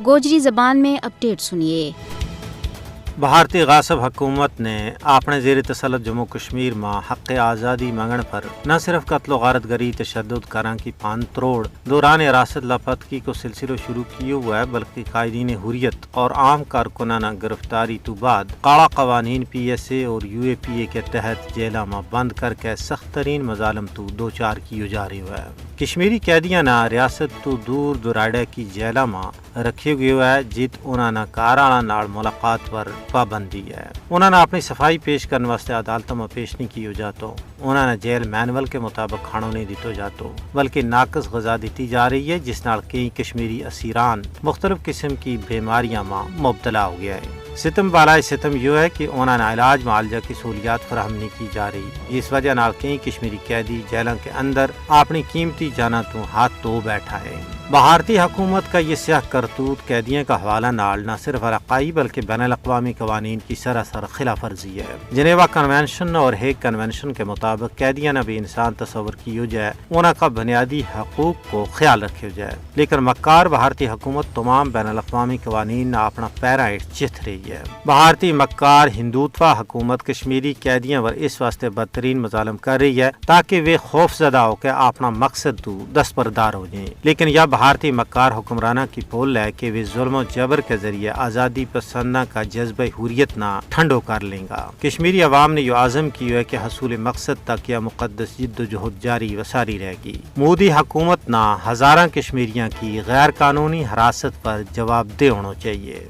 گوجری زبان میں اپڈیٹ سنیے۔ بھارتی غاصب حکومت نے اپنے زیر تسلط جموں کشمیر میں حق آزادی منگن پر نہ صرف قتل و غارت گری تشدد کران کی پان تروڑ دوران حراست لاپتگی کو سلسلہ شروع کیے ہوا ہے، بلکہ قائدین حریت اور عام کارکنان گرفتاری تو بعد کالا قوانین PSA اور UAPA کے تحت جیلوں میں بند کر کے سخت ترین مظالم تو دوچار کیے جا رہے ہوئے ہے۔ کشمیری قیدیاں نہ ریاست تو دور دراڑے کی جیلوں میں رکھے ہوئے ہے، جت انہوں نے کارانا نال ملاقات پر پابندی ہے۔ انہوں نے اپنی صفائی پیش کرنے واسطے عدالتوں میں پیش نہیں کی جاتو، انہوں نے جیل مینول کے مطابق کھانوں نہیں دیتو جاتو، بلکہ ناقص غذا دیتی جا رہی ہے، جس نال کئی کشمیری اسیران مختلف قسم کی بیماریاں میں مبتلا ہو گیا ہے۔ ستم بالائے ستم یہ ہے کہ انہوں نے علاج معالجہ کی سہولیات فراہم نہیں کی جا رہی، اس وجہ نال کئی کشمیری قیدی جیلوں کے اندر اپنی قیمتی جانوں تو ہاتھ دھو بیٹھا ہے۔ بھارتی حکومت کا یہ سیاہ کرتوت قیدیوں کا حوالہ نال نہ صرف علاقائی بلکہ بین الاقوامی قوانین کی سراسر خلاف ورزی ہے۔ جنیوا کنونشن اور ہیگ کنونشن کے مطابق قیدیاں نہ بھی انسان تصور کی جائے، انہوں کا بنیادی حقوق کو خیال رکھا جائے، لیکن مکار بھارتی حکومت تمام بین الاقوامی قوانین نہ اپنا پیرا چتھ رہی ہے۔ بھارتی مکار ہندوتوا حکومت کشمیری قیدیوں پر اس واسطے بدترین مظالم کر رہی ہے تاکہ وہ خوف زدہ ہو کے اپنا مقصد تو دستبردار ہو جائیں، لیکن یہ بھارتی مکار حکمرانہ کی پول ہے کہ وہ ظلم و جبر کے ذریعے آزادی پسندہ کا جذبہ حریت نہ ٹھنڈو کر لیں گا۔ کشمیری عوام نے یہ عزم کی ہے کہ حصول مقصد تک یہ مقدس جد و جہد جاری و ساری رہے گی۔ مودی حکومت نہ ہزاراں کشمیریاں کی غیر قانونی حراست پر جواب دہ ہونا چاہیے۔